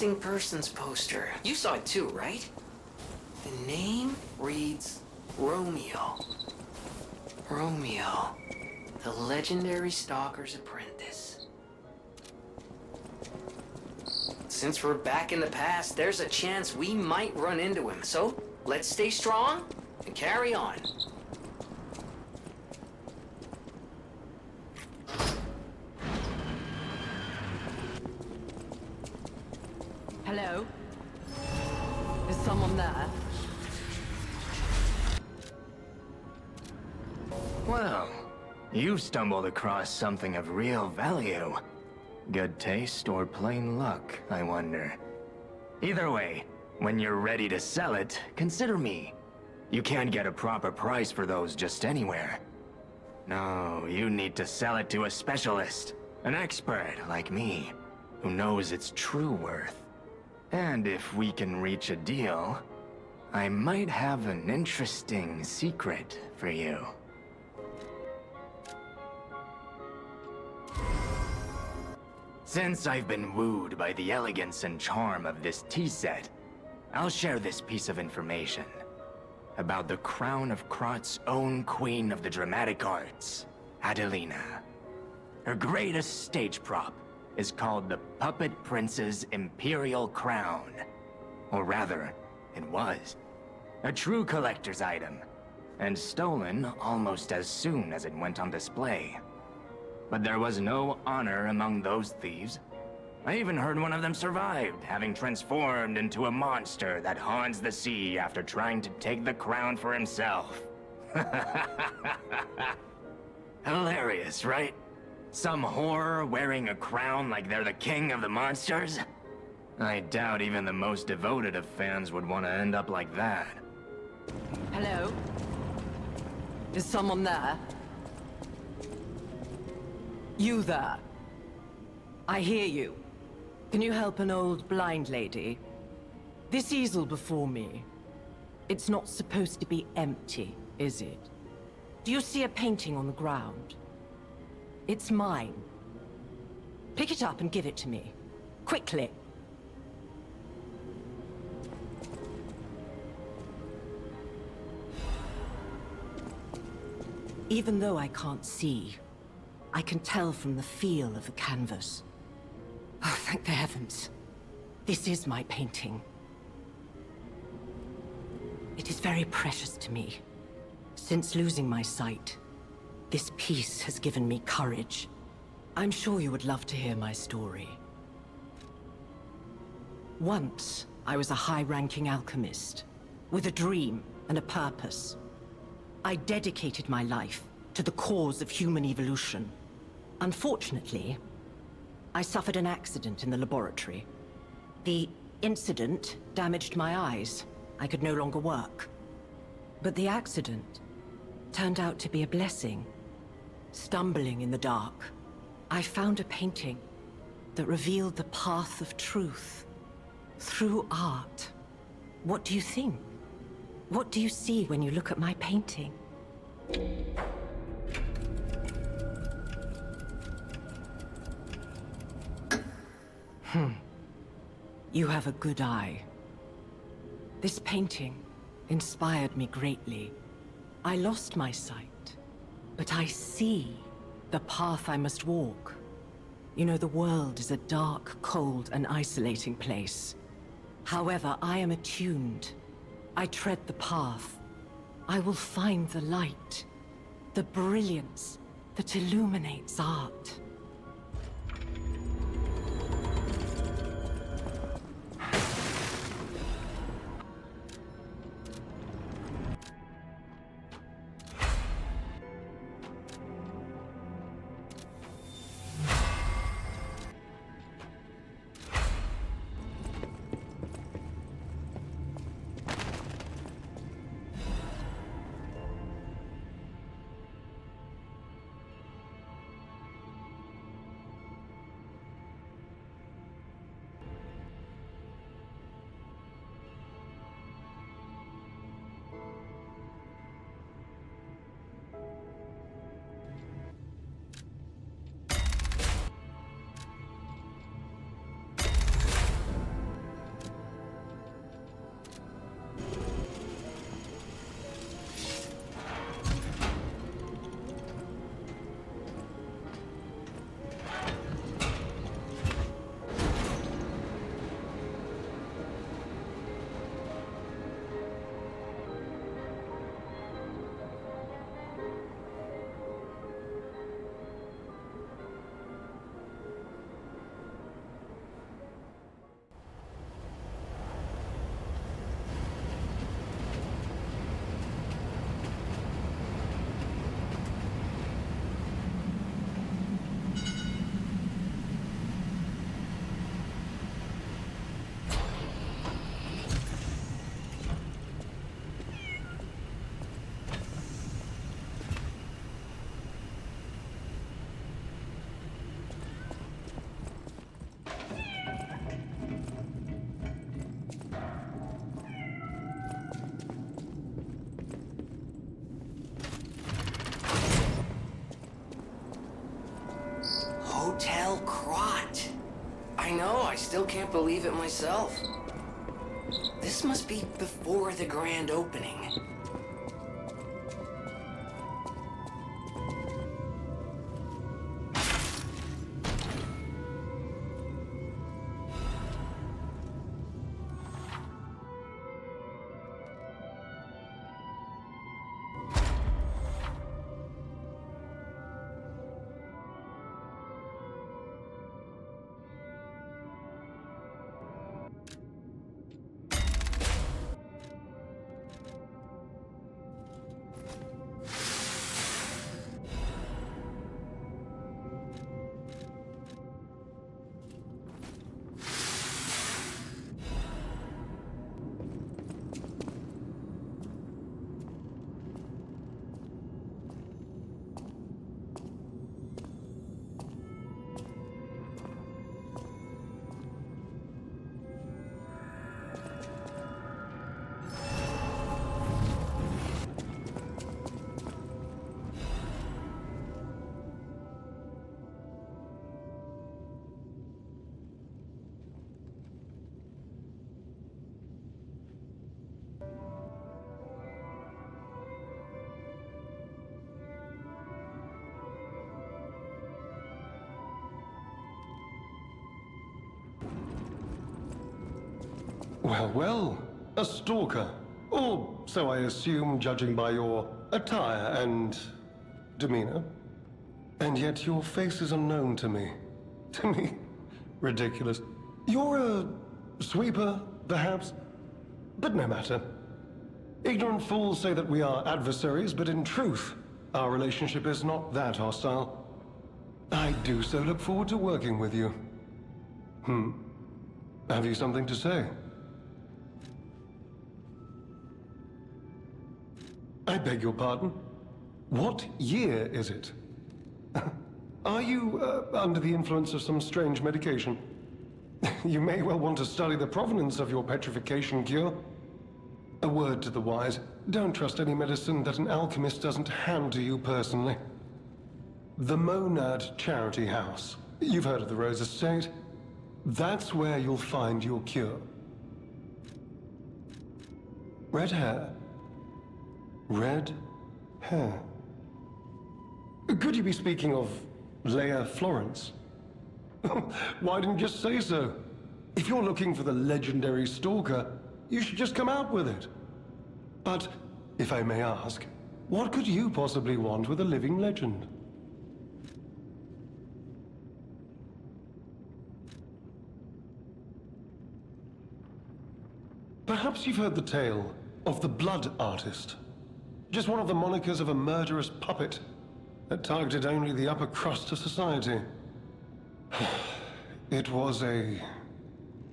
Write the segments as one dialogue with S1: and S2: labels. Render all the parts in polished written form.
S1: missing persons poster. You saw it too, right? The name reads Romeo. Romeo, the legendary stalker's apprentice. Since we're back in the past, there's a chance we might run into him, so let's stay strong and carry on.
S2: Hello? Is someone there?
S3: Well, you've stumbled across something of real value. Good taste or plain luck, I wonder. Either way, when you're ready to sell it, consider me. You can't get a proper price for those just anywhere. No, you need to sell it to a specialist, an expert like me, who knows its true worth. And if we can reach a deal, I might have an interesting secret for you. Since I've been wooed by the elegance and charm of this tea set, I'll share this piece of information about the crown of Krot's own queen of the dramatic arts, Adelina. Her greatest stage prop is called the Puppet Prince's Imperial Crown. Or rather, it was. A true collector's item, and stolen almost as soon as it went on display. But there was no honor among those thieves. I even heard one of them survived, having transformed into a monster that haunts the sea after trying to take the crown for himself. Hilarious, right? Some whore wearing a crown like they're the king of the monsters? I doubt even the most devoted of fans would want to end up like that.
S2: Hello? Is someone there? You there? I hear you. Can you help an old blind lady? This easel before me, it's not supposed to be empty, is it? Do you see a painting on the ground? It's mine. Pick it up and give it to me. Quickly. Even though I can't see, I can tell from the feel of the canvas. Oh, thank the heavens. This is my painting. It is very precious to me. Since losing my sight, this piece has given me courage. I'm sure you would love to hear my story. Once, I was a high-ranking alchemist, with a dream and a purpose. I dedicated my life to the cause of human evolution. Unfortunately, I suffered an accident in the laboratory. The incident damaged my eyes. I could no longer work. But the accident turned out to be a blessing. Stumbling in the dark, I found a painting that revealed the path of truth through art. What do you think? What do you see when you look at my painting? You have a good eye. This painting inspired me greatly. I lost my sight, but I see the path I must walk. You know, the world is a dark, cold, and isolating place. However, I am attuned. I tread the path. I will find the light, the brilliance that illuminates art.
S1: I still can't believe it myself. This must be before the grand opening.
S4: Well, well, a stalker. Or so I assume, judging by your attire and demeanor. And yet your face is unknown to me. To me? Ridiculous. You're a sweeper, perhaps? But no matter. Ignorant fools say that we are adversaries, but in truth, our relationship is not that hostile. I do so look forward to working with you. Have you something to say? I beg your pardon? What year is it? Are you under the influence of some strange medication? You may well want to study the provenance of your petrification cure. A word to the wise, don't trust any medicine that an alchemist doesn't hand to you personally. The Monad Charity House. You've heard of the Rose Estate? That's where you'll find your cure. Red hair. Red hair. Could you be speaking of Leia Florence? Why didn't you just say so? If you're looking for the legendary stalker, you should just come out with it. But, if I may ask, what could you possibly want with a living legend? Perhaps you've heard the tale of the Blood Artist. Just one of the monikers of a murderous puppet that targeted only the upper crust of society. It was a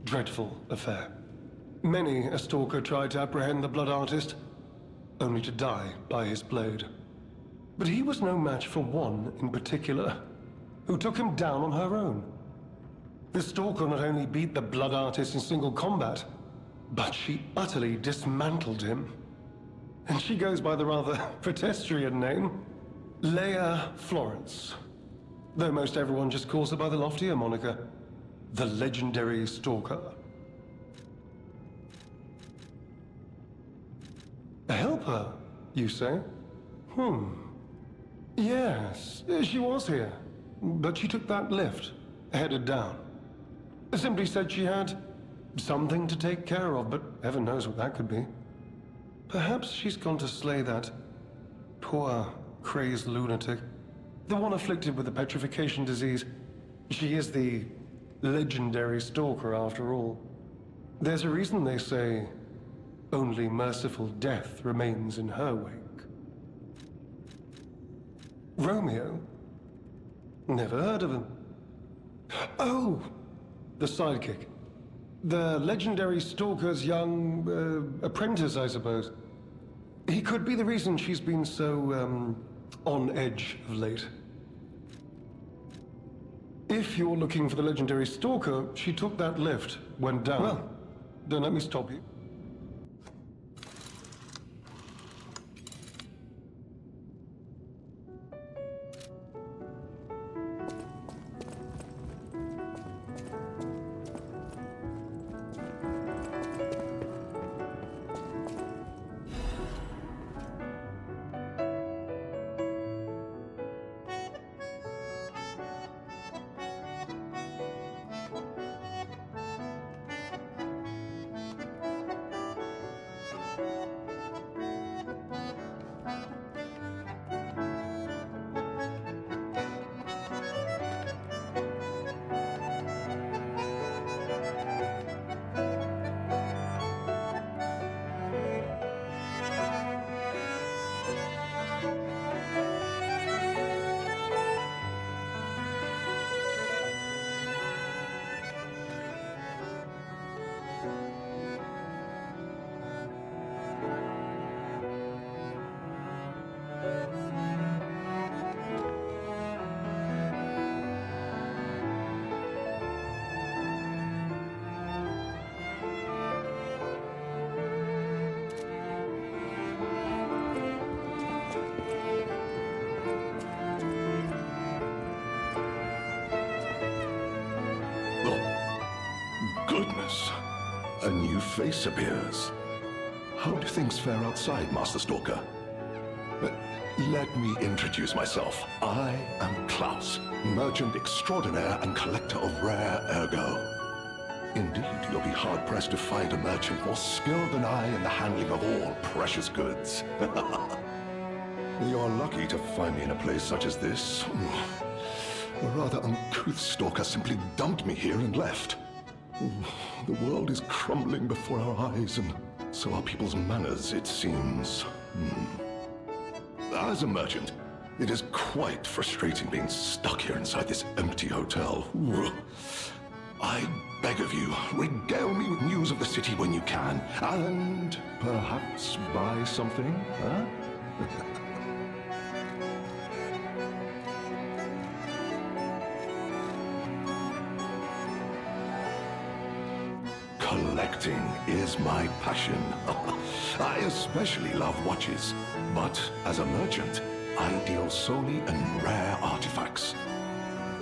S4: dreadful affair. Many a stalker tried to apprehend the Blood Artist, only to die by his blade. But he was no match for one in particular, who took him down on her own. The stalker not only beat the Blood Artist in single combat, but she utterly dismantled him. And she goes by the rather pedestrian name, Leia Florence. Though most everyone just calls her by the loftier moniker, the legendary stalker. Help her, you say? Yes, she was here. But she took that lift, headed down. Simply said she had something to take care of, but heaven knows what that could be. Perhaps she's gone to slay that poor, crazed lunatic. The one afflicted with the petrification disease. She is the legendary stalker after all. There's a reason they say only merciful death remains in her wake. Romeo? Never heard of him. Oh, the sidekick. The legendary stalker's young apprentice, I suppose. He could be the reason she's been so, on edge of late. If you're looking for the legendary stalker, she took that lift, went down. Well, don't let me stop you.
S5: A new face appears. How do things fare outside, Master Stalker? Let me introduce myself. I am Klaus, merchant extraordinaire and collector of rare ergo. Indeed, you'll be hard-pressed to find a merchant more skilled than I in the handling of all precious goods. You're lucky to find me in a place such as this. A rather uncouth stalker simply dumped me here and left. The world is crumbling before our eyes, and so are people's manners, it seems. As a merchant, it is quite frustrating being stuck here inside this empty hotel. I beg of you, regale me with news of the city when you can, and perhaps buy something, huh? Collecting is my passion. I especially love watches, but as a merchant, I deal solely in rare artifacts.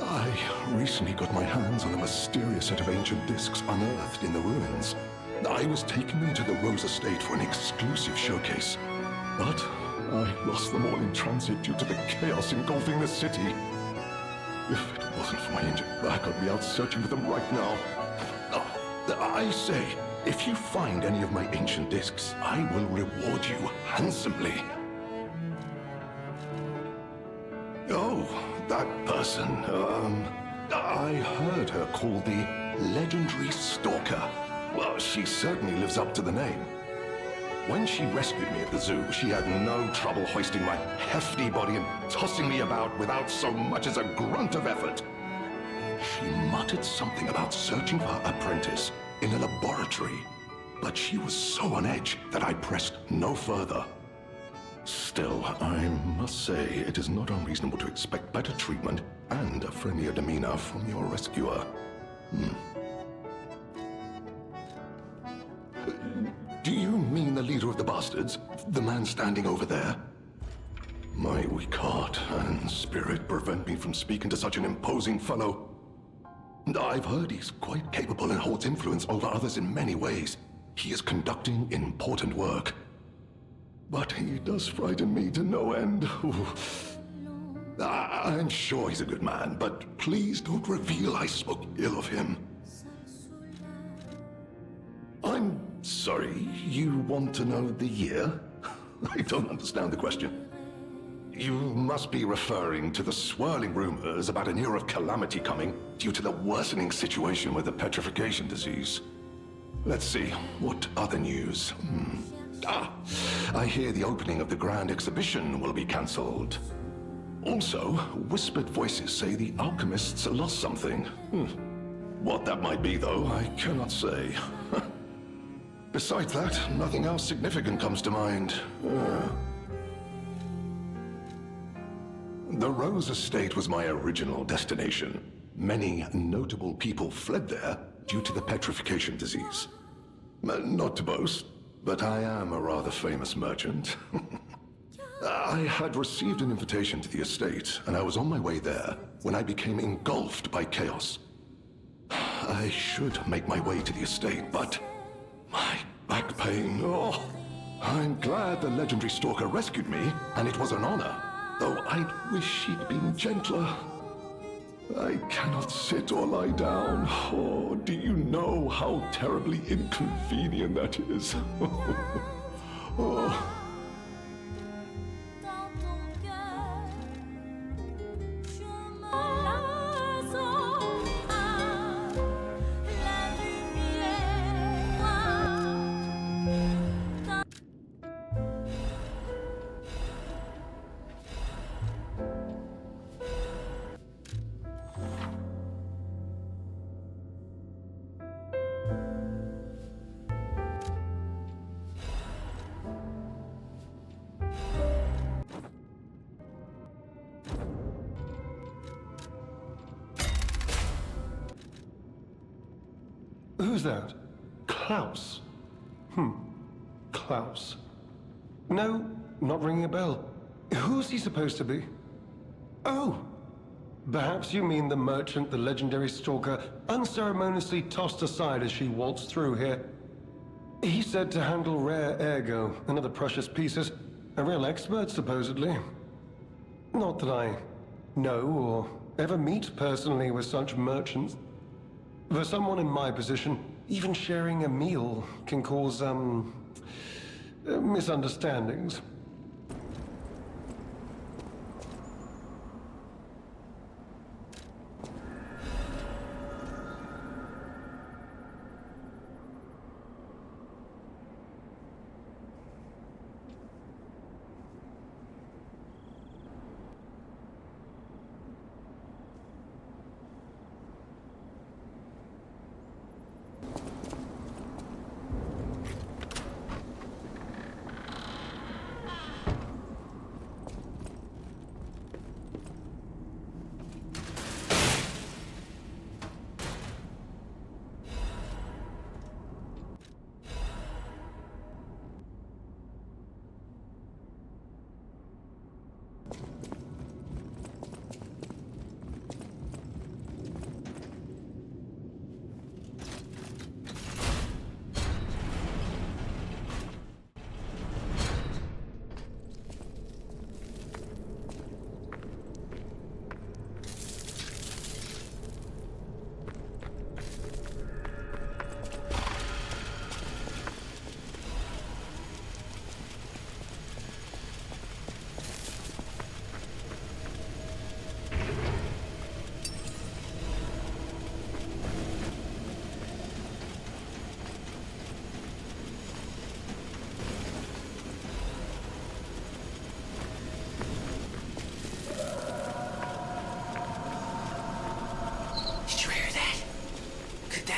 S5: I recently got my hands on a mysterious set of ancient discs unearthed in the ruins. I was taking them to the Rose Estate for an exclusive showcase, but I lost them all in transit due to the chaos engulfing the city. If it wasn't for my injured back, I'd be out searching for them right now. I say, if you find any of my ancient discs, I will reward you handsomely. Oh, that person, I heard her called the legendary Stalker. Well, she certainly lives up to the name. When she rescued me at the zoo, she had no trouble hoisting my hefty body and tossing me about without so much as a grunt of effort. She muttered something about searching for her apprentice in a laboratory, but she was so on edge that I pressed no further. Still, I must say it is not unreasonable to expect better treatment and a friendlier demeanor from your rescuer. Do you mean the leader of the bastards? The man standing over there? My weak heart and spirit prevent me from speaking to such an imposing fellow. I've heard he's quite capable and holds influence over others in many ways. He is conducting important work. But he does frighten me to no end. I'm sure he's a good man, but please don't reveal I spoke ill of him. I'm sorry, you want to know the year? I don't understand the question. You must be referring to the swirling rumors about an era of calamity coming due to the worsening situation with the petrification disease. Let's see, what other news? I hear the opening of the Grand Exhibition will be cancelled. Also, whispered voices say the alchemists lost something. What that might be, though, I cannot say. Besides that, nothing else significant comes to mind. The Rose Estate was my original destination. Many notable people fled there due to the petrification disease. Not to boast, but I am a rather famous merchant. I had received an invitation to the estate, and I was on my way there when I became engulfed by chaos. I should make my way to the estate, but my back pain, I'm glad the legendary stalker rescued me, and it was an honor. Though I'd wish he'd been gentler. I cannot sit or lie down. Oh, do you know how terribly inconvenient that is? Oh.
S4: Who's that? Klaus? Klaus. No, not ringing a bell. Who's he supposed to be? Oh! Perhaps you mean the merchant the legendary stalker unceremoniously tossed aside as she waltzed through here. He's said to handle rare ergo and other precious pieces. A real expert, supposedly. Not that I know or ever meet personally with such merchants. For someone in my position, even sharing a meal can cause, misunderstandings.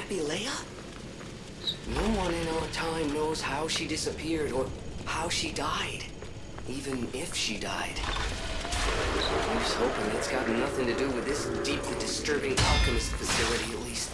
S1: Be Leia? No one in our time knows how she disappeared or how she died. Even if she died. Here's hoping it's got nothing to do with this deeply disturbing alchemist facility, at least.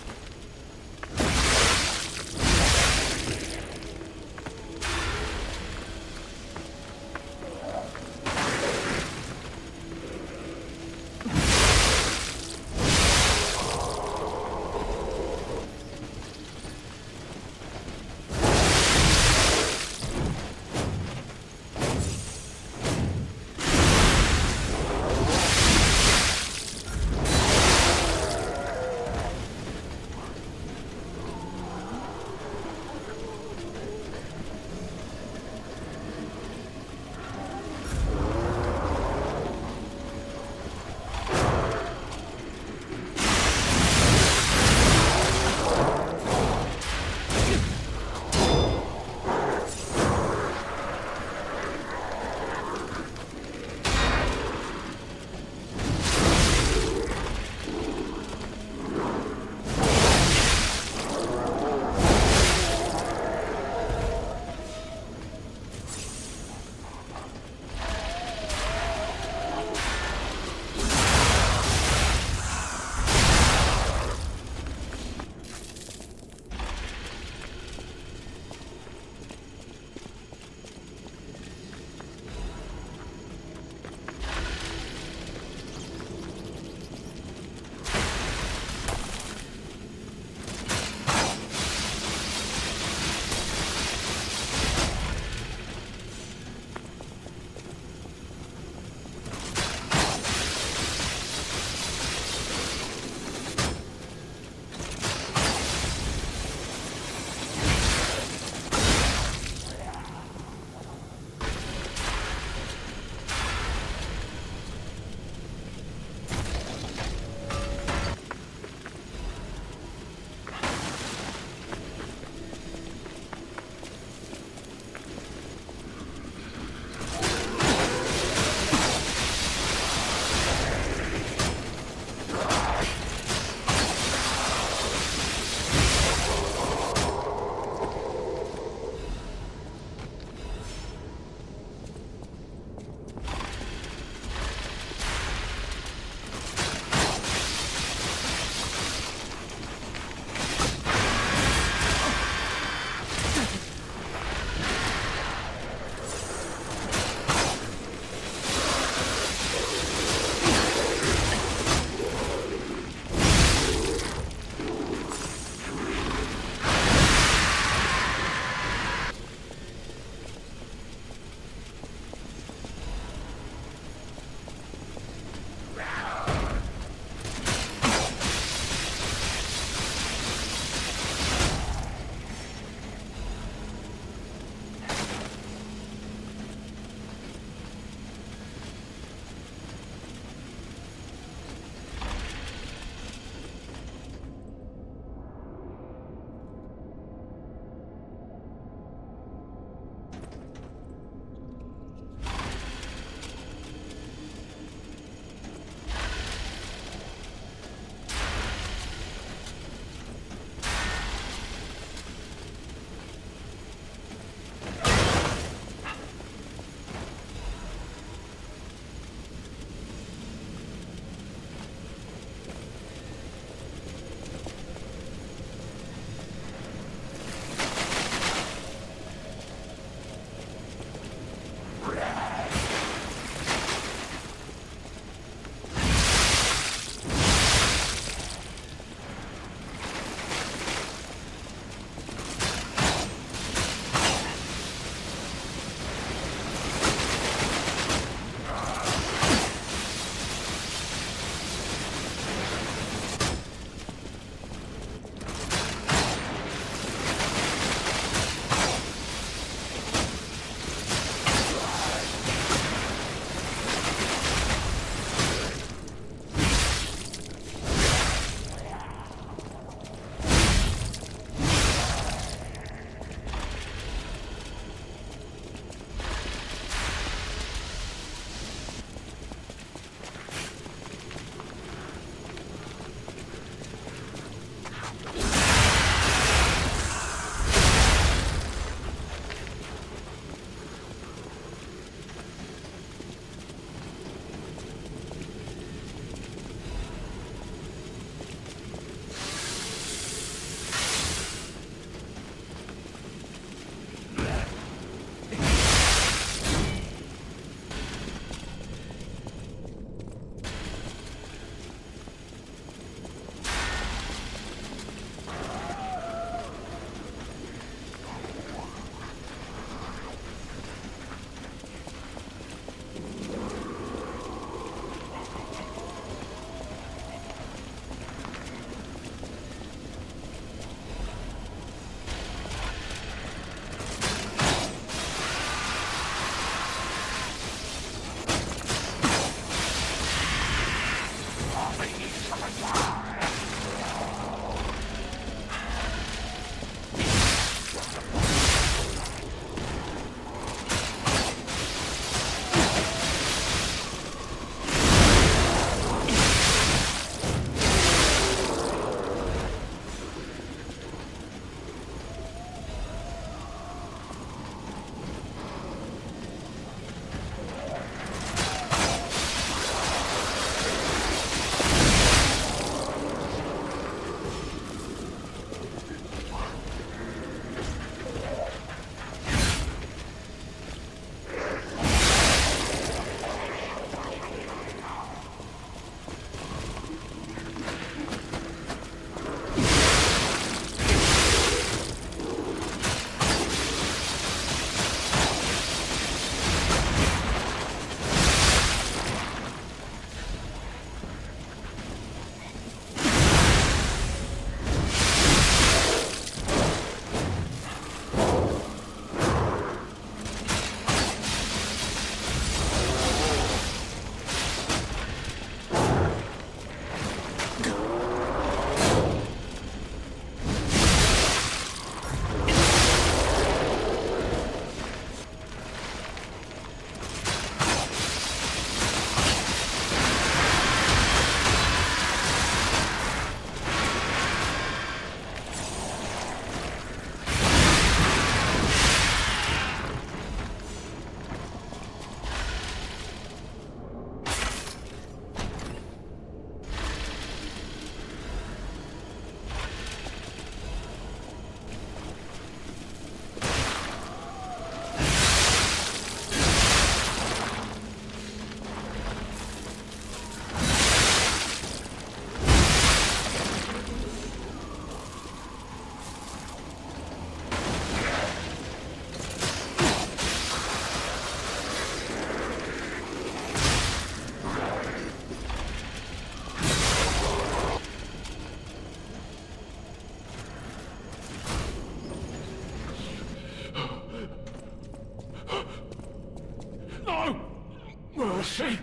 S4: Mercy!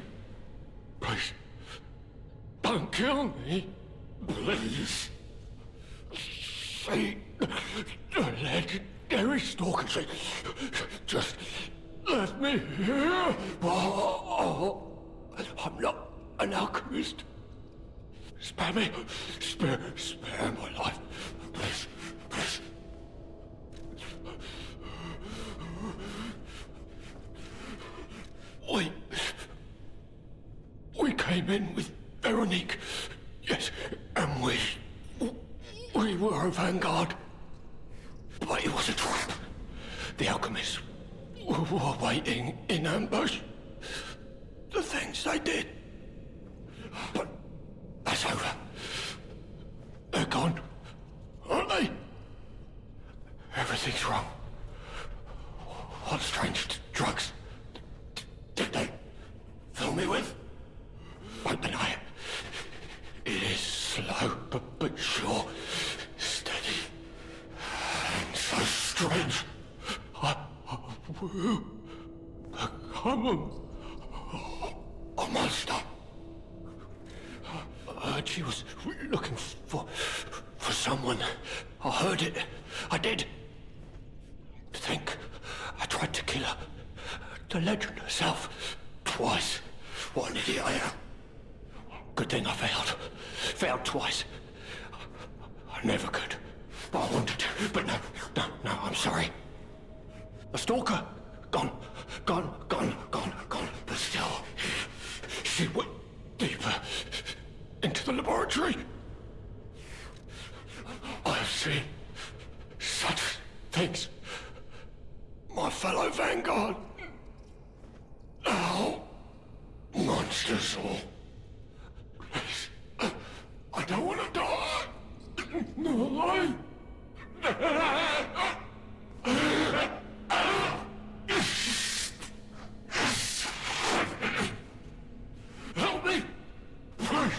S4: Please, don't kill me. Please. See, the legendary stalker. Just let me here. Oh, I'm not an alchemist. Spare me. Spare my life. Please, please. We came in with Veronique, yes, and we were a vanguard. But it was a trap. The alchemists were waiting in ambush. The things they did. But that's over. They're gone, aren't they? Everything's wrong. What strange drugs did they fill me with? Won't deny it. It is slow, but sure. Steady. And so strange. I will become a monster. I heard she was looking for someone. I heard it. I did. To think I tried to kill her. The legend herself. Twice. What an idiot I am. Good thing I failed. Failed twice. I never could. But I wanted to. But no, I'm sorry. A stalker. Gone. But still, she went deeper into the laboratory. I have seen such things. My fellow vanguard. Now, monsters all. Please, I don't want to die. No, help me, please.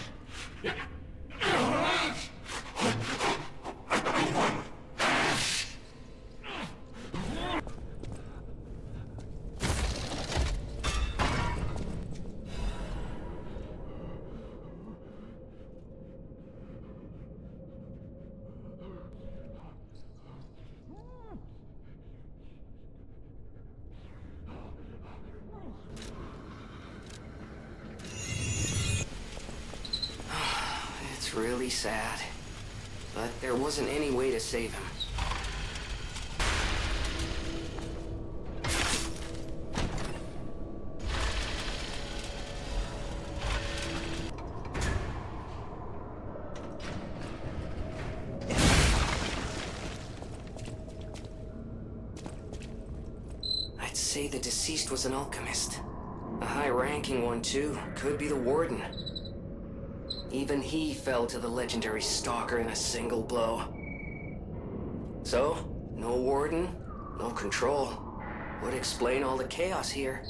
S1: It's really sad. But there wasn't any way to save him. I'd say the deceased was an alchemist. A high-ranking one, too. Could be the warden. Even he fell to the legendary stalker in a single blow. So, no warden, no control. Would explain all the chaos here.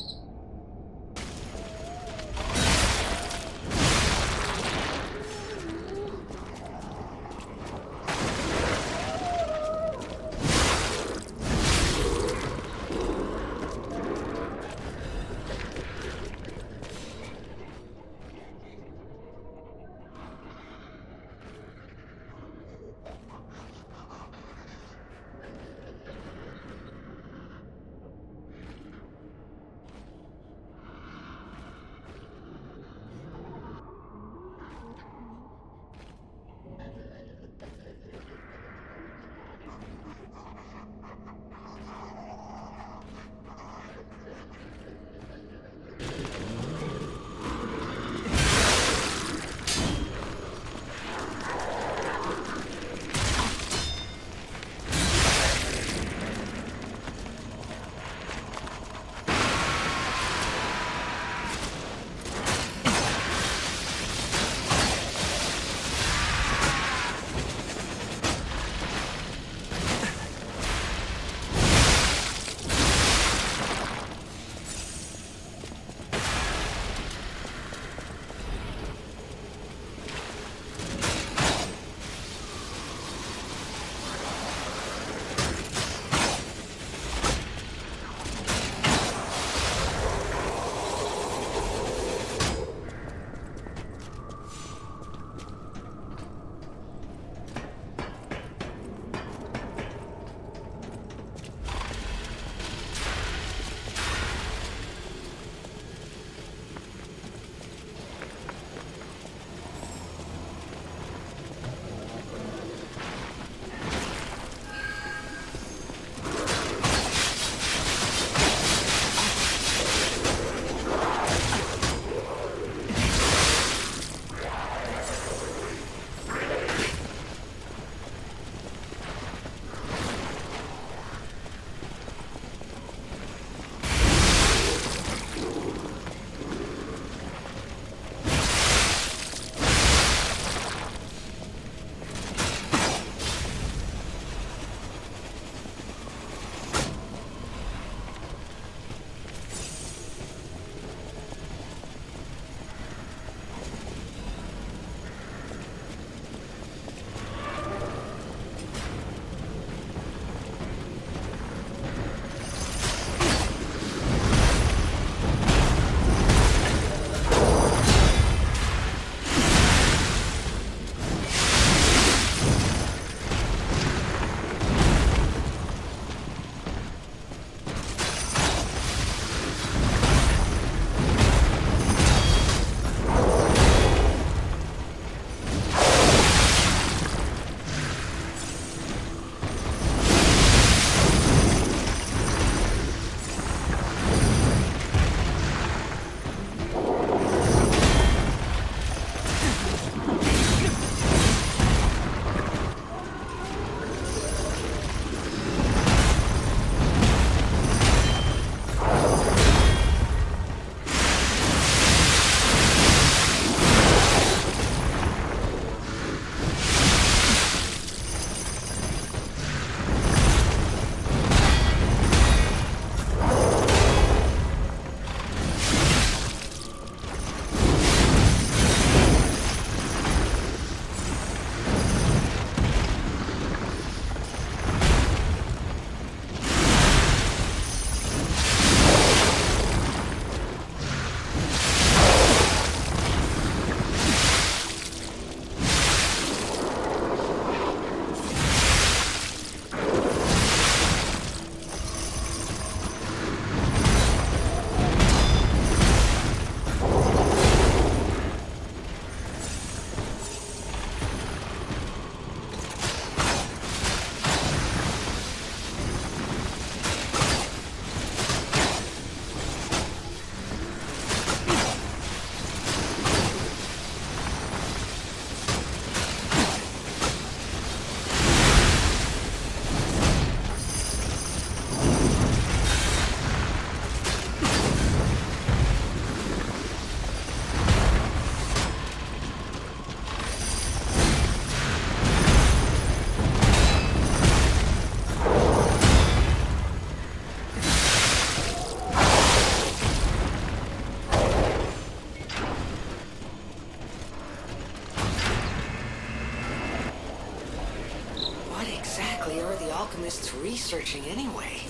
S1: the alchemist's researching anyway?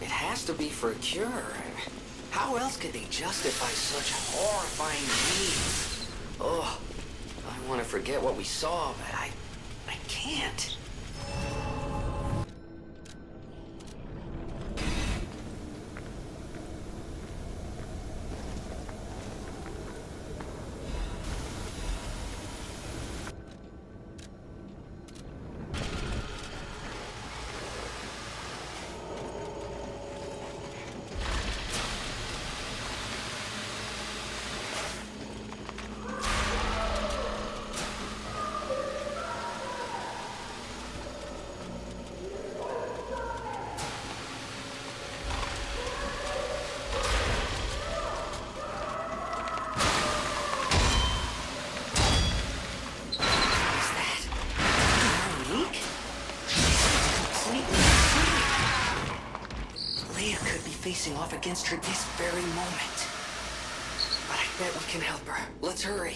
S1: It has to be for a cure. How else could they justify such horrifying deeds? Oh, I want to forget what we saw, but I can't. Facing off against her this very moment. But I bet we can help her. Let's hurry.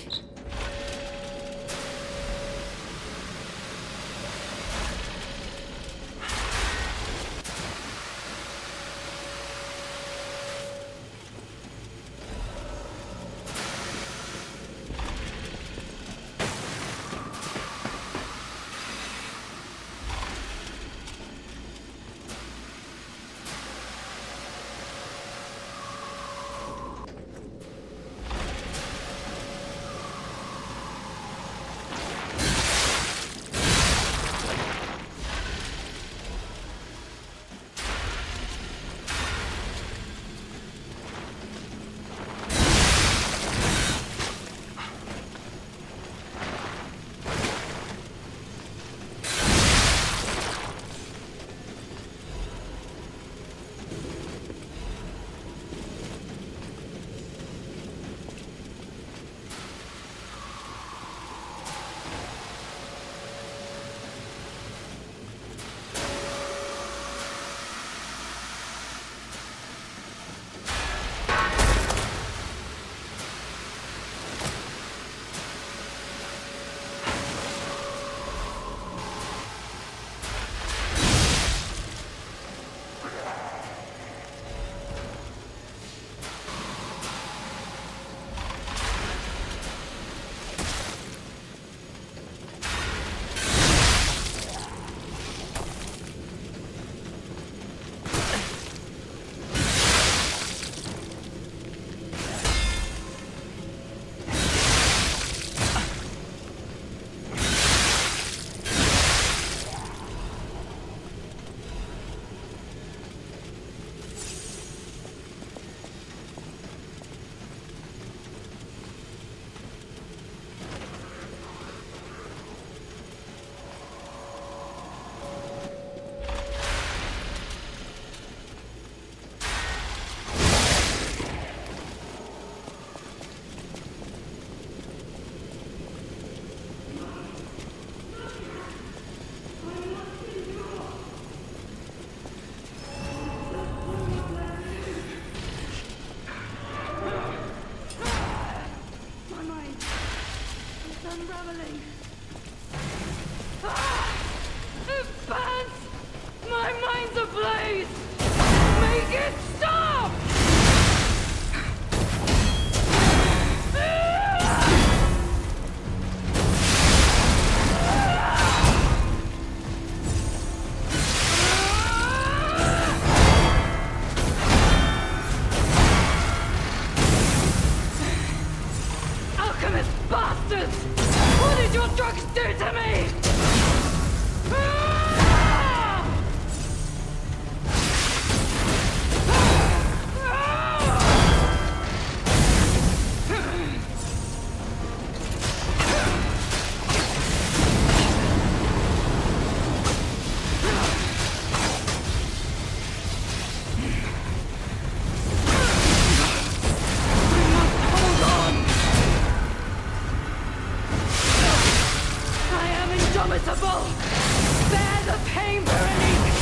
S6: Bear the pain, Veronique!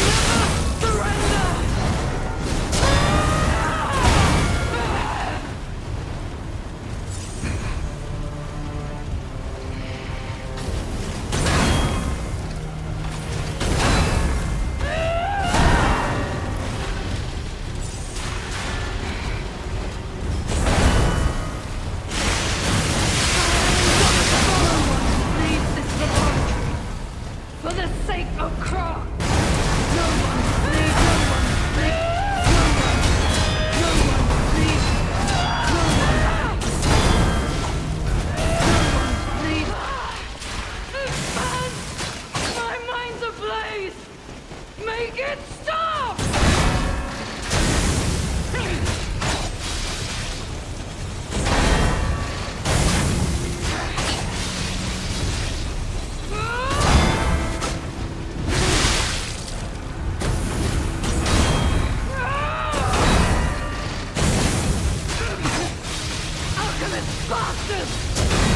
S6: Never surrender!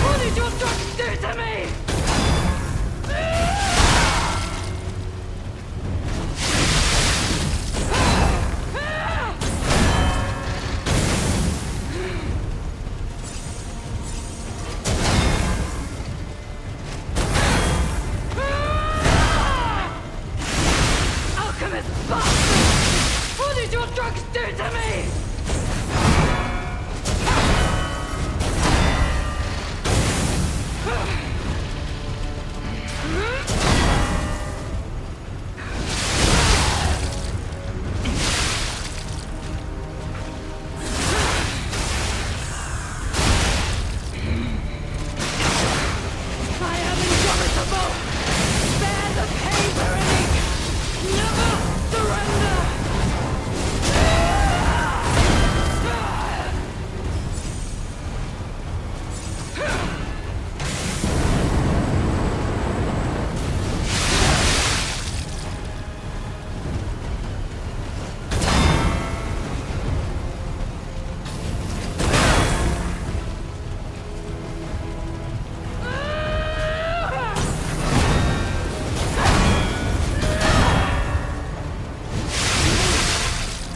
S6: What did your drugs do to me? Alchemist bastard! What did your drugs do to me? I am indomitable! Bear the pain, Veronique! Never surrender!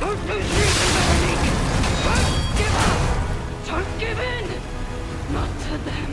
S6: Don't lose reason, Veronique! Don't give up! Don't give in! Not to them.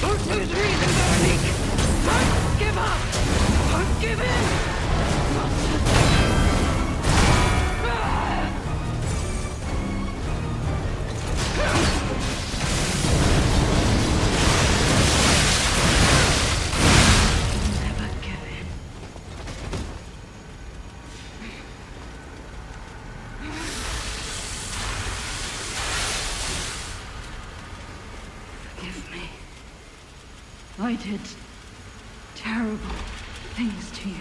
S6: Don't lose reason, Veronique! Don't give up! Don't give in! Not to never give in. Forgive me. I did terrible things to you.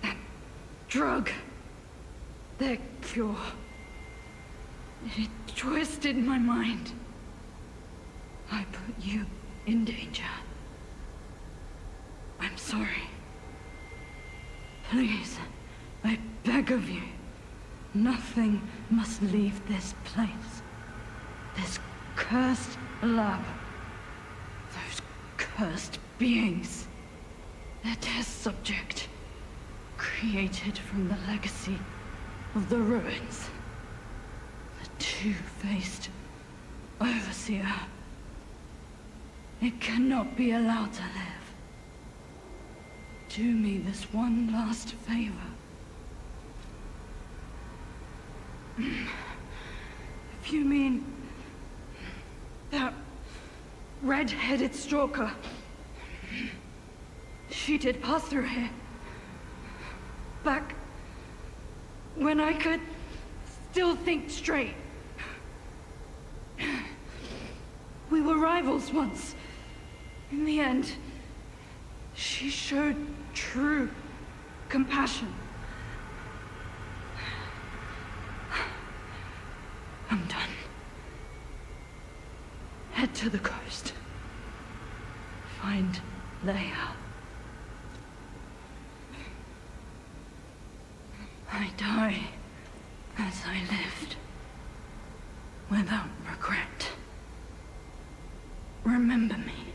S6: That drug, their cure, it twisted my mind. I put you in danger. I'm sorry. Please, I beg of you, nothing must leave this place. This cursed lab. Those cursed beings. Their test subject. Created from the legacy of the ruins. The two-faced overseer. It cannot be allowed to live. Do me this one last favor. If you mean that red-headed stalker, she did pass through here. Back when I could still think straight. We were rivals once. In the end, she showed true compassion. I'm done. Head to the coast. Find Leia. I die as I lived, without regret. Remember me,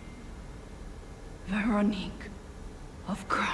S6: Veronique of Christ.